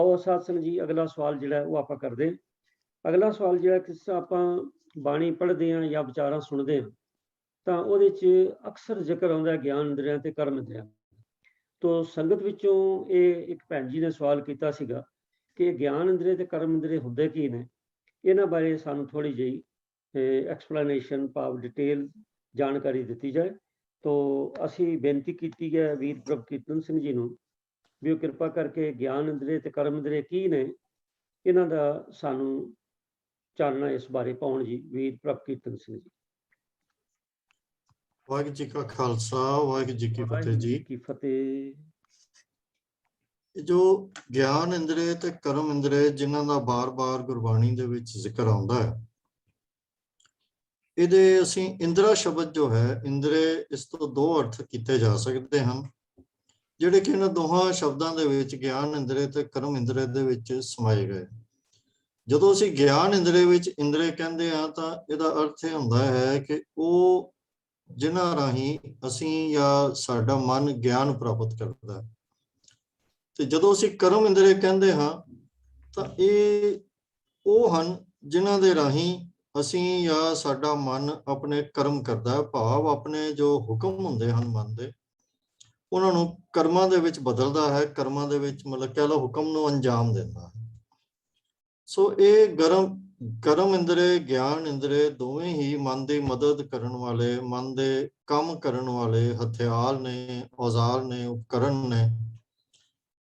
आओ साध संगत जी अगला सवाल जिहड़ा वो आपां करदे हां। अगला सवाल जिहड़ा किस आपां बाणी पढ़दे हां या विचारां सुणदे हां तां ਉਹਦੇ 'ਚ ਅਕਸਰ ਜ਼ਿਕਰ ਆਉਂਦਾ ਗਿਆਨ ਇੰਦਰੀਆਂ ਤੇ ਕਰਮ ਇੰਦਰੀਆਂ। ਤੋ ਸੰਗਤ ਵਿੱਚੋਂ ਇਹ ਇੱਕ ਭੈਣ ਜੀ ਨੇ ਸਵਾਲ ਕੀਤਾ ਸੀਗਾ ਕਿ ਗਿਆਨ ਇੰਦਰੀ ਤੇ ਕਰਮ ਇੰਦਰੀ ਹੁੰਦੇ ਕੀ ਨੇ, ਇਹਨਾਂ ਬਾਰੇ ਸਾਨੂੰ ਥੋੜ੍ਹੀ ਜਿਹੀ ਐਕਸਪਲੇਨੇਸ਼ਨ ਭਾਵ ਡਿਟੇਲ ਜਾਣਕਾਰੀ ਦਿੱਤੀ ਜਾਏ। ਤੋ ਅਸੀਂ ਬੇਨਤੀ ਕੀਤੀ ਹੈ ਵੀਰ ਪ੍ਰਭਕੀਰਤਨ ਸਿੰਘ ਜੀ ਨੂੰ ਵੀ ਉਹ ਕਿਰਪਾ ਕਰਕੇ ਗਿਆਨ ਇੰਦਰੀ ਤੇ ਕਰਮ ਇੰਦਰੀ ਕੀ ਨੇ, ਇਹਨਾਂ ਦਾ ਸਾਨੂੰ ਚਾਨਣਾ ਇਸ ਬਾਰੇ ਪਾਉਣ ਜੀ। ਵੀਰ ਪ੍ਰਭਕੀਰਤਨ ਸਿੰਘ ਜੀ। ਵਾਹਿਗੁਰੂ ਜੀ ਕਾ ਖਾਲਸਾ, ਵਾਹਿਗੁਰੂ ਜੀ ਕੀ ਫਤਿਹ ਜੀ। ਕੀ ਫਤਿਹ। ਜੋ ਗਿਆਨ ਇੰਦਰੀ ਤੇ ਕਰਮ ਇੰਦਰੀ ਜਿਨ੍ਹਾਂ ਦਾ ਬਾਰ-ਬਾਰ ਗੁਰਬਾਣੀ ਦੇ ਵਿੱਚ ਜ਼ਿਕਰ ਆਉਂਦਾ ਹੈ, ਇਹਦੇ ਅਸੀਂ ਇੰਦਰਾ ਸ਼ਬਦ ਜੋ ਹੈ, ਇੰਦਰੀ ਇਸ ਤੋਂ ਦੋ ਅਰਥ ਕੀਤੇ ਜਾ ਸਕਦੇ ਹਨ, ਜਿਹੜੇ ਕਿ ਇਹਨਾਂ ਦੋਹਾਂ ਸ਼ਬਦਾਂ ਦੇ ਵਿੱਚ ਗਿਆਨ ਇੰਦਰੀ ਤੇ ਕਰਮ ਇੰਦਰੀ ਦੇ ਵਿੱਚ ਸਮਾਏ ਗਏ। ਜਦੋਂ ਅਸੀਂ ਗਿਆਨ ਇੰਦਰੀ ਵਿੱਚ ਇੰਦਰੀ ਕਹਿੰਦੇ ਹਾਂ ਤਾਂ ਇਹਦਾ ਅਰਥ ਇਹ ਹੁੰਦਾ ਹੈ ਕਿ ਉਹ ਜਿਨ੍ਹਾਂ ਰਾਹੀਂ ਅਸੀਂ ਜਾਂ ਸਾਡਾ ਮਨ ਗਿਆਨ ਪ੍ਰਾਪਤ ਕਰਦਾ ਹੈ। ਤੇ ਜਦੋਂ ਅਸੀਂ ਕਰਮ ਇੰਦਰੀ ਕਹਿੰਦੇ ਹਾਂ ਤਾਂ ਇਹ ਉਹ ਹਨ ਜਿਨ੍ਹਾਂ ਦੇ ਰਾਹੀਂ ਅਸੀਂ ਜਾਂ ਸਾਡਾ ਮਨ ਆਪਣੇ ਕਰਮ ਕਰਦਾ ਹੈ, ਭਾਵ ਆਪਣੇ ਜੋ ਹੁਕਮ ਹੁੰਦੇ ਹਨ ਮਨ ਦੇ, ਉਹਨਾਂ ਨੂੰ ਕਰਮਾਂ ਦੇ ਵਿੱਚ ਬਦਲਦਾ ਹੈ, ਕਰਮਾਂ ਦੇ ਵਿੱਚ ਮਤਲਬ ਕਹਿ ਲਓ ਹੁਕਮ ਨੂੰ ਅੰਜਾਮ ਦਿੰਦਾ ਹੈ। ਸੋ ਇਹ ਕਰਮ ਇੰਦਰੀ, ਗਿਆਨ ਇੰਦਰੀ ਦੋਵੇਂ ਹੀ ਮਨ ਦੀ ਮਦਦ ਕਰਨ ਵਾਲੇ, ਮਨ ਦੇ ਕੰਮ ਕਰਨ ਵਾਲੇ ਹਥਿਆਰ ਨੇ, ਔਜ਼ਾਰ ਨੇ, ਉਪਕਰਨ ਨੇ,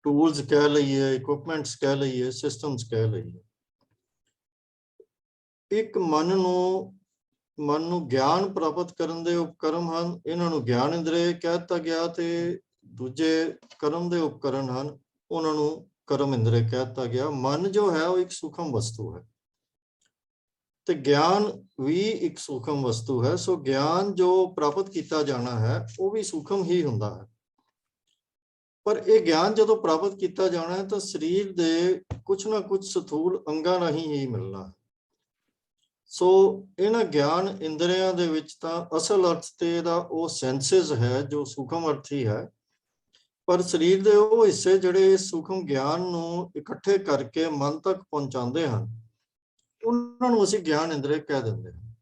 ਟੂਲਸ ਕਹਿ ਲਈਏ, ਇਕਵਿਪਮੈਂਟਸ ਕਹਿ ਲਈਏ, ਸਿਸਟਮਸ ਕਹਿ ਲਈਏ। ਇੱਕ ਮਨ ਨੂੰ ਗਿਆਨ ਪ੍ਰਾਪਤ ਕਰਨ ਦੇ ਉਪਕਰਨ ਹਨ, ਇਹਨਾਂ ਨੂੰ ਗਿਆਨ ਇੰਦਰੀ ਕਹਿ ਦਿੱਤਾ ਗਿਆ, ਤੇ ਦੂਜੇ ਕਰਮ ਦੇ ਉਪਕਰਨ ਹਨ, ਉਹਨਾਂ ਨੂੰ ਕਰਮ ਇੰਦਰੀ ਕਹਿ ਦਿੱਤਾ ਗਿਆ। ਮਨ ਜੋ ਹੈ ਉਹ ਇੱਕ ਸੂਖਮ ਵਸਤੂ ਹੈ ਤੇ ਗਿਆਨ ਵੀ ਇੱਕ ਸੂਖਮ ਵਸਤੂ ਹੈ। ਸੋ ਗਿਆਨ ਜੋ ਪ੍ਰਾਪਤ ਕੀਤਾ ਜਾਣਾ ਹੈ ਉਹ ਵੀ ਸੂਖਮ ਹੀ ਹੁੰਦਾ ਹੈ, ਪਰ ਇਹ ਗਿਆਨ ਜਦੋਂ ਪ੍ਰਾਪਤ ਕੀਤਾ ਜਾਣਾ ਹੈ ਤਾਂ ਸਰੀਰ ਦੇ ਕੁਛ ਨਾ ਕੁਛ ਸਥੂਲ ਅੰਗਾਂ ਰਾਹੀਂ ਹੀ ਮਿਲਣਾ ਹੈ। ਸੋ ਇਹਨਾਂ ਗਿਆਨ ਇੰਦਰੀਆਂ ਦੇ ਵਿੱਚ ਤਾਂ ਅਸਲ ਅਰਥ ਤੇ ਇਹਦਾ ਉਹ ਸੈਂਸਿਸ ਹੈ ਜੋ ਸੂਖਮ ਅਰਥ ਹੀ ਹੈ, ਪਰ ਸਰੀਰ ਦੇ ਉਹ ਹਿੱਸੇ ਜਿਹੜੇ ਸੂਖਮ ਗਿਆਨ ਨੂੰ ਇਕੱਠੇ ਕਰਕੇ ਮਨ ਤੱਕ ਪਹੁੰਚਾਉਂਦੇ ਹਨ, ਉਹਨਾਂ ਨੂੰ ਅਸੀਂ ਗਿਆਨ ਇੰਦਰੀ ਕਹਿ ਦਿੰਦੇ ਹਾਂ।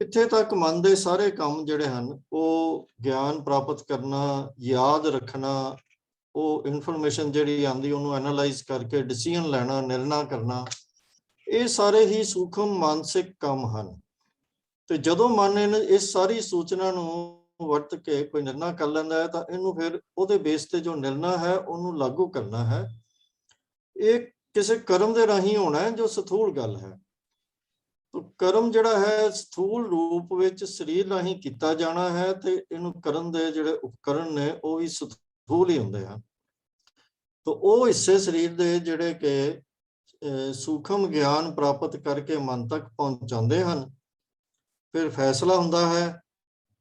ਇੱਥੇ ਤੱਕ ਮਨ ਦੇ ਸਾਰੇ ਕੰਮ ਜਿਹੜੇ ਹਨ, ਉਹ ਗਿਆਨ ਪ੍ਰਾਪਤ ਕਰਨਾ, ਯਾਦ ਰੱਖਣਾ, ਉਹ ਇਨਫੋਰਮੇਸ਼ਨ ਜਿਹੜੀ ਆਉਂਦੀ ਉਹਨੂੰ ਐਨਾਲਾਈਜ਼ ਕਰਕੇ ਡਿਸੀਜ਼ਨ ਲੈਣਾ, ਨਿਰਣਾ ਕਰਨਾ, ਇਹ ਸਾਰੇ ਹੀ ਸੂਖਮ ਮਾਨਸਿਕ ਕੰਮ ਹਨ। ਤੇ ਜਦੋਂ ਮਨ ਇਸ ਸਾਰੀ ਸੂਚਨਾ ਨੂੰ ਵਰਤ ਕੇ ਕੋਈ ਨਿਰਣਾ ਕਰ ਲੈਂਦਾ ਹੈ ਤਾਂ ਇਹਨੂੰ ਫਿਰ ਉਹਦੇ ਬੇਸ ਤੇ ਜੋ ਨਿਰਣਾ ਹੈ ਉਹਨੂੰ ਲਾਗੂ ਕਰਨਾ ਹੈ। ਇਹ ਕਿਸੇ ਕਰਮ ਦੇ ਰਾਹੀਂ ਹੋਣਾ ਹੈ ਜੋ ਸਥੂਲ ਗੱਲ ਹੈ। ਕਰਮ ਜਿਹੜਾ ਹੈ ਸਥੂਲ ਰੂਪ ਵਿੱਚ ਸਰੀਰ ਰਾਹੀਂ ਕੀਤਾ ਜਾਣਾ ਹੈ, ਤੇ ਇਹਨੂੰ ਕਰਨ ਦੇ ਜਿਹੜੇ ਉਪਕਰਨ ਨੇ ਉਹ ਵੀ ਸਥੂਲ ਹੀ ਹੁੰਦੇ ਹਨ। ਤਾਂ ਉਹ ਹਿੱਸੇ ਸਰੀਰ ਦੇ ਜਿਹੜੇ ਕਿ ਸੂਖਮ ਗਿਆਨ ਪ੍ਰਾਪਤ ਕਰਕੇ ਮਨ ਤੱਕ ਪਹੁੰਚਾਉਂਦੇ ਹਨ, ਫਿਰ ਫੈਸਲਾ ਹੁੰਦਾ ਹੈ,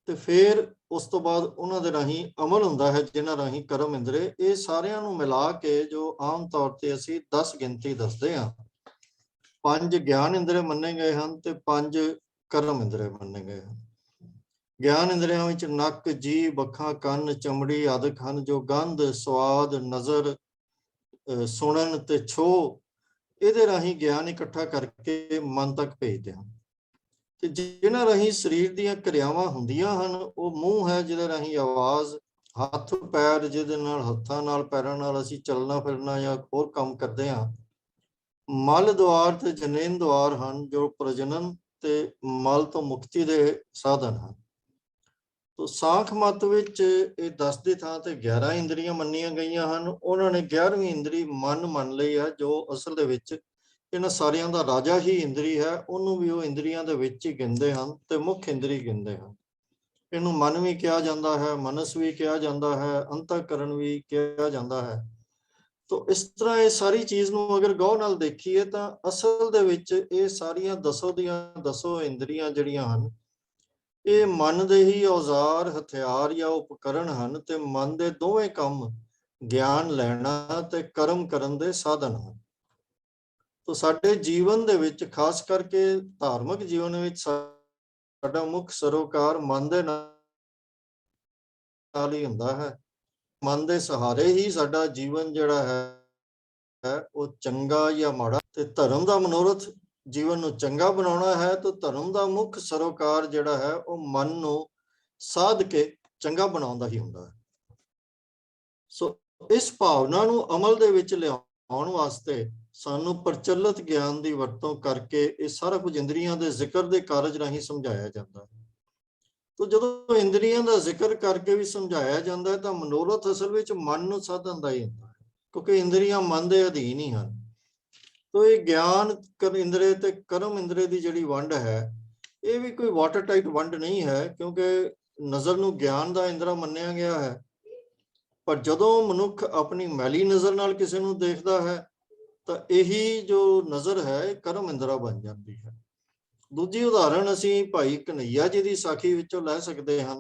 ਤੇ ਫਿਰ ਉਸ ਤੋਂ ਬਾਅਦ ਉਹਨਾਂ ਦੇ ਰਾਹੀਂ ਅਮਲ ਹੁੰਦਾ ਹੈ, ਜਿਨ੍ਹਾਂ ਰਾਹੀਂ ਕਰਮ ਇੰਦਰੀ। ਇਹ ਸਾਰਿਆਂ ਨੂੰ ਮਿਲਾ ਕੇ ਜੋ ਆਮ ਤੌਰ ਤੇ ਅਸੀਂ 10 ਗਿਣਤੀ ਦੱਸਦੇ ਹਾਂ, 5 ਗਿਆਨ ਇੰਦਰੀ ਮੰਨੇ ਗਏ ਹਨ ਤੇ 5 ਕਰਮ ਇੰਦਰੀ ਮੰਨੇ ਗਏ ਹਨ। ਗਿਆਨ ਇੰਦਰੀਆਂ ਵਿੱਚ ਨੱਕ, ਜੀਭ, ਅੱਖਾਂ, ਕੰਨ, ਚਮੜੀ ਆਦਿਕ ਹਨ, ਜੋ ਗੰਧ, ਸਵਾਦ, ਨਜ਼ਰ, ਸੁਣਨ ਤੇ ਛੋਹ ਇਹਦੇ ਰਾਹੀਂ ਗਿਆਨ ਇਕੱਠਾ ਕਰਕੇ ਮਨ ਤੱਕ ਭੇਜਦੇ ਹਨ। ਤੇ ਜਿਨ੍ਹਾਂ ਰਾਹੀਂ ਸਰੀਰ ਦੀਆਂ ਕਿਰਿਆਵਾਂ ਹੁੰਦੀਆਂ ਹਨ, ਉਹ ਮੂੰਹ ਹੈ ਜਿਹਦੇ ਰਾਹੀਂ ਆਵਾਜ਼, ਹੱਥ ਪੈਰ ਜਿਹਦੇ ਨਾਲ ਹੱਥਾਂ ਨਾਲ ਪੈਰਾਂ ਨਾਲ ਅਸੀਂ ਚੱਲਣਾ ਫਿਰਨਾ ਜਾਂ ਹੋਰ ਕੰਮ ਕਰਦੇ ਹਾਂ, ਮਲ ਦੁਆਰ ਤੇ ਜਨੇਨ ਦੁਆਰ ਹਨ ਜੋ ਪ੍ਰਜਨਨ ਤੇ ਮਲ ਤੋਂ ਮੁਕਤੀ ਦੇ ਸਾਧਨ ਹਨ। ਤੋ ਸਾਖ ਮਤ ਵਿੱਚ ਇਹ 10 ਦੀ ਥਾਂ ਤੇ 11 ਇੰਦਰੀਆਂ ਮੰਨੀਆਂ ਗਈਆਂ ਹਨ। ਉਹਨਾਂ ਨੇ 11ਵੀਂ ਇੰਦਰੀ ਮਨ ਮੰਨ ਲਈ ਹੈ, ਜੋ ਅਸਲ ਦੇ ਵਿੱਚ ਇਹਨਾਂ ਸਾਰਿਆਂ ਦਾ ਰਾਜਾ ਹੀ ਇੰਦਰੀ ਹੈ। ਉਹਨੂੰ ਵੀ ਉਹ ਇੰਦਰੀਆਂ ਦੇ ਵਿੱਚ ਹੀ ਗਿਣਦੇ ਹਨ ਤੇ ਮੁੱਖ ਇੰਦਰੀ ਗਿਣਦੇ ਹਨ। ਇਹਨੂੰ ਮਨ ਵੀ ਕਿਹਾ ਜਾਂਦਾ ਹੈ, ਮਨਸ ਵੀ ਕਿਹਾ ਜਾਂਦਾ ਹੈ, ਅੰਤःਕਰਨ ਵੀ ਕਿਹਾ ਜਾਂਦਾ ਹੈ। ਤੋ ਇਸ ਤਰ੍ਹਾਂ ਇਹ ਸਾਰੀ ਚੀਜ਼ ਨੂੰ ਅਗਰ ਗੌਰ ਨਾਲ ਦੇਖੀਏ ਤਾਂ ਅਸਲ ਦੇ ਵਿੱਚ ਇਹ ਸਾਰੀਆਂ 10 ਦੀਆਂ 10 ਇੰਦਰੀਆਂ ਜਿਹੜੀਆਂ ਹਨ, ਇਹ ਮਨ ਦੇ ਹੀ ਔਜ਼ਾਰ, ਹਥਿਆਰ ਜਾਂ ਉਪਕਰਨ ਹਨ, ਤੇ ਮਨ ਦੇ ਦੋਵੇਂ ਕੰਮ ਗਿਆਨ ਲੈਣਾ ਤੇ ਕਰਮ ਕਰਨ ਦੇ ਸਾਧਨ ਹਨ। ਤੋ ਸਾਡੇ ਜੀਵਨ ਦੇ ਵਿੱਚ, ਖਾਸ ਕਰਕੇ ਧਾਰਮਿਕ ਜੀਵਨ ਵਿੱਚ, ਸਾਡਾ ਮੁੱਖ ਸਰੋਕਾਰ ਮਨ ਦੇ ਨਾਲ ਹੀ ਹੁੰਦਾ ਹੈ। ਮਨ ਦੇ ਸਹਾਰੇ ਹੀ ਸਾਡਾ ਜੀਵਨ ਜਿਹੜਾ ਹੈ ਹੈ ਉਹ ਚੰਗਾ ਜਾਂ ਮਾੜਾ, ਤੇ ਧਰਮ ਦਾ ਮਨੋਰਥ ਜੀਵਨ ਨੂੰ ਚੰਗਾ ਬਣਾਉਣਾ ਹੈ। ਤਾਂ ਧਰਮ ਦਾ ਮੁੱਖ ਸਰੋਕਾਰ ਜਿਹੜਾ ਹੈ ਉਹ ਮਨ ਨੂੰ ਸਾਧ ਕੇ ਚੰਗਾ ਬਣਾਉਣ ਦਾ ਹੀ ਹੁੰਦਾ ਹੈ। ਸੋ ਇਸ ਭਾਵਨਾ ਨੂੰ ਅਮਲ ਦੇ ਵਿੱਚ ਲਿਆਉਣ ਵਾਸਤੇ ਸਾਨੂੰ ਪ੍ਰਚਲਿਤ ਗਿਆਨ ਦੀ ਵਰਤੋਂ ਕਰਕੇ ਇਹ ਸਾਰਾ ਕੁਝ ਇੰਦਰੀਆਂ ਦੇ ਜ਼ਿਕਰ ਦੇ ਕਾਰਜ ਰਾਹੀਂ ਸਮਝਾਇਆ ਜਾਂਦਾ ਹੈ। ਤੋ ਜਦੋਂ ਇੰਦਰੀਆਂ ਦਾ ਜ਼ਿਕਰ ਕਰਕੇ ਵੀ ਸਮਝਾਇਆ ਜਾਂਦਾ ਹੈ ਤਾਂ ਮਨੋਰਥ ਅਸਲ ਵਿੱਚ ਮਨ ਨੂੰ ਸਾਧਨ ਦਾ ਹੀ ਹੁੰਦਾ ਹੈ, ਕਿਉਂਕਿ ਇੰਦਰੀਆਂ ਮਨ ਦੇ ਅਧੀਨ ਹੀ ਹਨ। ਤੋ ਇਹ ਗਿਆਨ ਇੰਦਰੀ ਤੇ ਕਰਮ ਇੰਦਰੀ ਦੀ ਜਿਹੜੀ ਵੰਡ ਹੈ, ਇਹ ਵੀ ਕੋਈ ਵਾਟਰ ਟਾਈਟ ਵੰਡ ਨਹੀਂ ਹੈ, ਕਿਉਂਕਿ ਨਜ਼ਰ ਨੂੰ ਗਿਆਨ ਦਾ ਇੰਦਰਾ ਮੰਨਿਆ ਗਿਆ ਹੈ। ਪਰ ਜਦੋਂ ਮਨੁੱਖ ਆਪਣੀ ਮੈਲੀ ਨਜ਼ਰ ਨਾਲ ਕਿਸੇ ਨੂੰ ਦੇਖਦਾ ਹੈ ਤਾਂ ਇਹੀ ਜੋ ਨਜ਼ਰ ਹੈ ਇਹ ਕਰਮ ਇੰਦਰਾ ਬਣ ਜਾਂਦੀ ਹੈ। ਦੂਜੀ ਉਦਾਹਰਣ ਅਸੀਂ ਭਾਈ ਕਨਈਆ ਜੀ ਦੀ ਸਾਖੀ ਵਿੱਚੋਂ ਲੈ ਸਕਦੇ ਹਾਂ,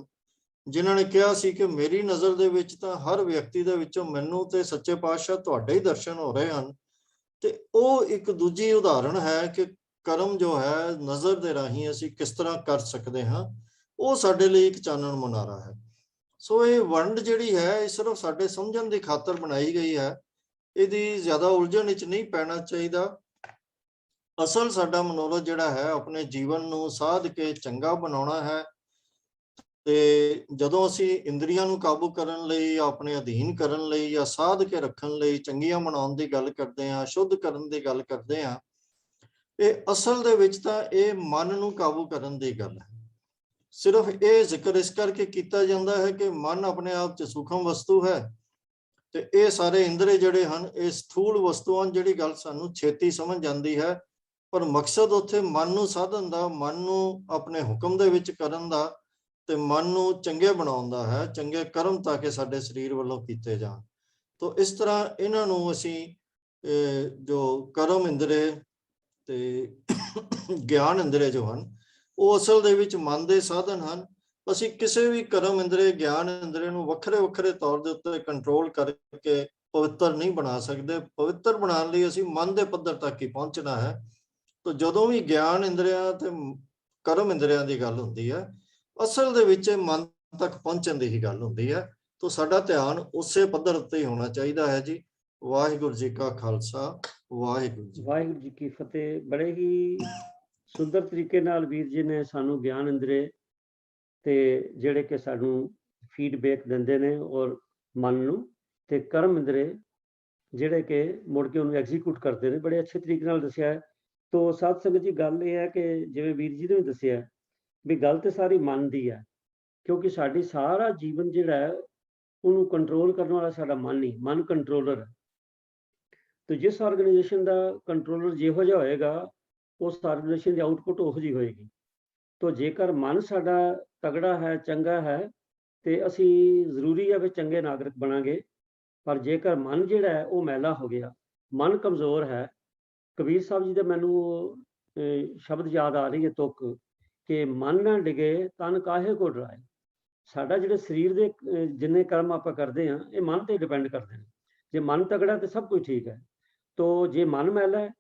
ਜਿਨ੍ਹਾਂ ਨੇ ਕਿਹਾ ਸੀ ਕਿ ਮੇਰੀ ਨਜ਼ਰ ਦੇ ਵਿੱਚ ਤਾਂ ਹਰ ਵਿਅਕਤੀ ਦੇ ਵਿੱਚੋਂ ਮੈਨੂੰ ਤੇ ਸੱਚੇ ਪਾਤਸ਼ਾਹ ਤੁਹਾਡੇ ਹੀ ਦਰਸ਼ਨ ਹੋ ਰਹੇ ਹਨ। ਤੇ ਉਹ ਇੱਕ ਦੂਜੀ ਉਦਾਹਰਣ ਹੈ ਕਿ ਕਰਮ ਜੋ ਹੈ ਨਜ਼ਰ ਦੇ ਰਾਹੀਂ ਅਸੀਂ ਕਿਸ ਤਰ੍ਹਾਂ ਕਰ ਸਕਦੇ ਹਾਂ, ਉਹ ਸਾਡੇ ਲਈ ਇੱਕ ਚਾਨਣ ਮੁਨਾਰਾ ਹੈ। ਸੋ ਇਹ ਵੰਡ ਜਿਹੜੀ ਹੈ ਇਹ ਸਿਰਫ ਸਾਡੇ ਸਮਝਣ ਦੀ ਖਾਤਰ ਬਣਾਈ ਗਈ ਹੈ, ਇਹਦੀ ਜ਼ਿਆਦਾ ਉਲਝਣ ਵਿੱਚ ਨਹੀਂ ਪੈਣਾ ਚਾਹੀਦਾ। ਅਸਲ ਸਾਡਾ ਮਨੋਰਥ ਜਿਹੜਾ ਹੈ ਆਪਣੇ ਜੀਵਨ ਨੂੰ ਸਾਧ ਕੇ ਚੰਗਾ ਬਣਾਉਣਾ ਹੈ। ਤੇ ਜਦੋਂ ਅਸੀਂ ਇੰਦਰੀਆਂ ਨੂੰ ਕਾਬੂ ਕਰਨ ਲਈ, ਆਪਣੇ ਅਧੀਨ ਕਰਨ ਲਈ ਜਾਂ ਸਾਧ ਕੇ ਰੱਖਣ ਲਈ ਚੰਗੀਆਂ ਬਣਾਉਣ ਦੀ ਗੱਲ ਕਰਦੇ ਹਾਂ, ਸ਼ੁੱਧ ਕਰਨ ਦੀ ਗੱਲ ਕਰਦੇ ਹਾਂ, ਇਹ ਅਸਲ ਦੇ ਵਿੱਚ ਤਾਂ ਇਹ ਮਨ ਨੂੰ ਕਾਬੂ ਕਰਨ ਦੀ ਗੱਲ ਹੈ। ਸਿਰਫ ਇਹ ਜ਼ਿਕਰ ਇਸ ਕਰਕੇ ਕੀਤਾ ਜਾਂਦਾ ਹੈ ਕਿ ਮਨ ਆਪਣੇ ਆਪ 'ਚ ਸੂਖਮ ਵਸਤੂ ਹੈ ਤੇ ਇਹ ਸਾਰੇ ਇੰਦਰੇ ਜਿਹੜੇ ਹਨ ਇਹ ਸਥੂਲ ਵਸਤੂਆਂ, ਜਿਹੜੀ ਗੱਲ ਸਾਨੂੰ ਛੇਤੀ ਸਮਝ ਜਾਂਦੀ ਹੈ। ਪਰ ਮਕਸਦ ਉੱਥੇ ਮਨ ਨੂੰ ਸਾਧਨ ਦਾ, ਮਨ ਨੂੰ ਆਪਣੇ ਹੁਕਮ ਦੇ ਵਿੱਚ ਕਰਨ ਦਾ ਤੇ ਮਨ ਨੂੰ ਚੰਗੇ ਬਣਾਉਣ ਦਾ ਹੈ, ਚੰਗੇ ਕਰਮ ਤਾਂ ਕਿ ਸਾਡੇ ਸਰੀਰ ਵੱਲੋਂ ਕੀਤੇ ਜਾਣ। ਤੋ ਇਸ ਤਰ੍ਹਾਂ ਇਹਨਾਂ ਨੂੰ ਅਸੀਂ ਜੋ ਕਰਮ ਇੰਦਰੇ ਤੇ ਗਿਆਨ ਇੰਦਰੇ ਜੋ ਹਨ ਉਹ ਅਸਲ ਦੇ ਵਿੱਚ ਮਨ ਦੇ ਸਾਧਨ ਹਨ। ਅਸੀਂ ਕਿਸੇ ਵੀ ਕਰਮ ਇੰਦਰੇ, ਗਿਆਨ ਇੰਦਰੇ ਨੂੰ ਵੱਖਰੇ ਵੱਖਰੇ ਤੌਰ ਦੇ ਉੱਤੇ ਕੰਟਰੋਲ ਕਰਕੇ ਪਵਿੱਤਰ ਨਹੀਂ ਬਣਾ ਸਕਦੇ। ਪਵਿੱਤਰ ਬਣਾਉਣ ਲਈ ਅਸੀਂ ਮਨ ਦੇ ਪੱਧਰ ਤੱਕ ਹੀ ਪਹੁੰਚਣਾ ਹੈ। ਤਾਂ ਜਦੋਂ ਵੀ ਗਿਆਨ ਇੰਦਰੀਆਂ ਤੇ ਕਰਮ ਇੰਦਰੀਆਂ ਦੀ ਗੱਲ ਹੁੰਦੀ ਹੈ, ਅਸਲ ਦੇ ਵਿੱਚ ਮਨ ਤੱਕ ਪਹੁੰਚਣ ਦੀ ਹੀ ਗੱਲ ਹੁੰਦੀ ਹੈ। ਤਾਂ ਸਾਡਾ ਧਿਆਨ ਉਸੇ ਪੱਧਰ ਉੱਤੇ ਹੀ ਹੋਣਾ ਚਾਹੀਦਾ ਹੈ ਜੀ। ਵਾਹਿਗੁਰੂ ਜੀ ਕਾ ਖਾਲਸਾ, ਵਾਹਿਗੁਰੂ ਜੀ ਕੀ ਫਤਿਹ। ਬੜੇ ਹੀ ਸੁੰਦਰ ਤਰੀਕੇ ਨਾਲ ਵੀਰ ਜੀ ਨੇ ਸਾਨੂੰ ਗਿਆਨ ਇੰਦਰੇ ਤੇ ਜਿਹੜੇ ਕਿ ਸਾਨੂੰ ਫੀਡਬੈਕ ਦਿੰਦੇ ਨੇ, ਔਰ ਮਨ ਨੂੰ, ਤੇ ਕਰਮ ਇੰਦਰੇ ਜਿਹੜੇ ਕਿ ਮੁੜ ਕੇ ਉਹਨੂੰ ਐਗਜ਼ੀਕਿਊਟ ਕਰਦੇ ਨੇ, ਬੜੇ ਅੱਛੇ ਤਰੀਕੇ ਨਾਲ ਦੱਸਿਆ ਹੈ। ਤੋ ਸਾਧ ਸੰਗਤ ਜੀ, ਗੱਲ ਇਹ ਹੈ ਕਿ ਜਿਵੇਂ ਵੀਰ ਜੀ ਨੇ ਦੱਸਿਆ ਵੀ ਗੱਲ ਤੇ ਸਾਰੀ ਮਨ ਦੀ ਹੈ, ਕਿਉਂਕਿ ਸਾਡੀ ਸਾਰਾ ਜੀਵਨ ਜਿਹੜਾ ਹੈ ਉਹਨੂੰ ਕੰਟਰੋਲ ਕਰਨ ਵਾਲਾ ਸਾਡਾ ਮਨ ਹੀ, ਮਨ ਕੰਟਰੋਲਰ ਹੈ। ਤੇ ਜਿਸ ਆਰਗੇਨਾਈਜੇਸ਼ਨ ਦਾ ਕੰਟਰੋਲਰ ਜਿਹੋ ਜਿਹਾ ਹੋਏਗਾ ਉਸ ਆਰਗੇਨਾਈਜੇਸ਼ਨ ਦੀ ਆਊਟਪੁੱਟ ਉਹੋ ਜਿਹੀ ਹੋਏਗੀ। ਤੋ ਜੇਕਰ ਮਨ ਸਾਡਾ ਤਗੜਾ ਹੈ, ਚੰਗਾ ਹੈ, ਤੇ ਅਸੀਂ ਜ਼ਰੂਰੀ ਹੈ ਵੀ ਚੰਗੇ ਨਾਗਰਿਕ ਬਣਾਂਗੇ। ਪਰ ਜੇਕਰ ਮਨ ਜਿਹੜਾ ਹੈ ਉਹ ਮੈਲਾ ਹੋ ਗਿਆ, ਮਨ ਕਮਜ਼ੋਰ ਹੈ, ਕਬੀਰ ਸਾਹਿਬ ਜੀ ਦਾ ਮੈਨੂੰ ਸ਼ਬਦ ਯਾਦ ਆ ਰਹੀ ਹੈ, ਤੁਕ ਕਿ ਮਨ ਨਾ ਡਿਗੇ ਤਨ ਕਾਹੇ ਕੋ ਡਰਾਏ। ਸਾਡਾ ਜਿਹੜੇ ਸਰੀਰ ਦੇ ਜਿੰਨੇ ਕਰਮ ਆਪਾਂ ਕਰਦੇ ਹਾਂ ਇਹ ਮਨ ਤੇ ਡਿਪੈਂਡ ਕਰਦੇ ਨੇ। ਜੇ ਮਨ ਤਗੜਾ ਤੇ ਸਭ ਕੁਝ ਠੀਕ ਹੈ, ਤੋ ਜੇ ਮਨ ਮੈਲਾ ਹੈ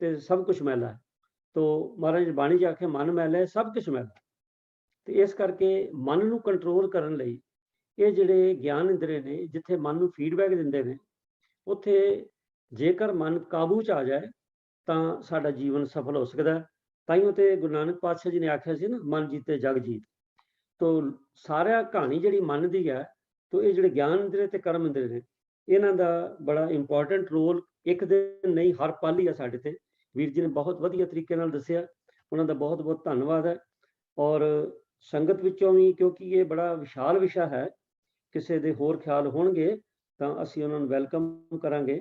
ਤੇ ਸਭ ਕੁਝ ਮੈਲਾ ਹੈ। ਤੋ ਮਹਾਰਾਜ ਦੀ ਬਾਣੀ 'ਚ ਆਖਿਆ ਮਨ ਮੈਲਾ ਹੈ ਸਭ ਕੁਝ ਮੈਲਾ। ਤੇ ਇਸ ਕਰਕੇ ਮਨ ਨੂੰ ਕੰਟਰੋਲ ਕਰਨ ਲਈ ਇਹ ਜਿਹੜੇ ਗਿਆਨ ਇੰਦਰੇ ਨੇ, ਜਿੱਥੇ ਮਨ ਨੂੰ ਫੀਡਬੈਕ ਦਿੰਦੇ ਨੇ, ਉੱਥੇ ਜੇਕਰ ਮਨ ਕਾਬੂ 'ਚ ਆ ਜਾਏ ਤਾਂ ਸਾਡਾ ਜੀਵਨ ਸਫਲ ਹੋ ਸਕਦਾ ਹੈ। ਤਾਈਓ ਤੇ ਗੁਰੂ ਨਾਨਕ ਪਾਤਸ਼ਾਹ ਜੀ ਨੇ ਆਖਿਆ ਸੀ ਨਾ, ਮਨ ਜੀਤੇ ਜਗ ਜੀਤ। ਤੋ ਸਾਰਾ ਕਹਾਣੀ ਜਿਹੜੀ ਮਨ ਦੀ ਹੈ, ਤੋ ਇਹ ਜਿਹੜੇ ਗਿਆਨ ਇੰਦਰੇ ਤੇ ਕਰਮ ਇੰਦਰੇ ਨੇ, ਇਹਨਾਂ ਦਾ ਬੜਾ ਇੰਪੋਰਟੈਂਟ ਰੋਲ ਇੱਕ ਦਿਨ ਨਹੀਂ ਹਰ ਪਲ ਹੀ ਹੈ ਸਾਡੇ ਤੇ। ਵੀਰ ਜੀ ਨੇ ਬਹੁਤ ਵਧੀਆ ਤਰੀਕੇ ਨਾਲ ਦੱਸਿਆ, ਉਹਨਾਂ ਦਾ ਬਹੁਤ ਬਹੁਤ ਧੰਨਵਾਦ ਹੈ। ਔਰ ਸੰਗਤ ਵਿੱਚੋਂ ਵੀ, ਕਿਉਂਕਿ ਇਹ ਬੜਾ ਵਿਸ਼ਾਲ ਵਿਸ਼ਾ ਹੈ, ਕਿਸੇ ਦੇ ਹੋਰ ਖਿਆਲ ਹੋਣਗੇ ਤਾਂ ਅਸੀਂ ਉਹਨਾਂ ਨੂੰ ਵੈਲਕਮ ਕਰਾਂਗੇ।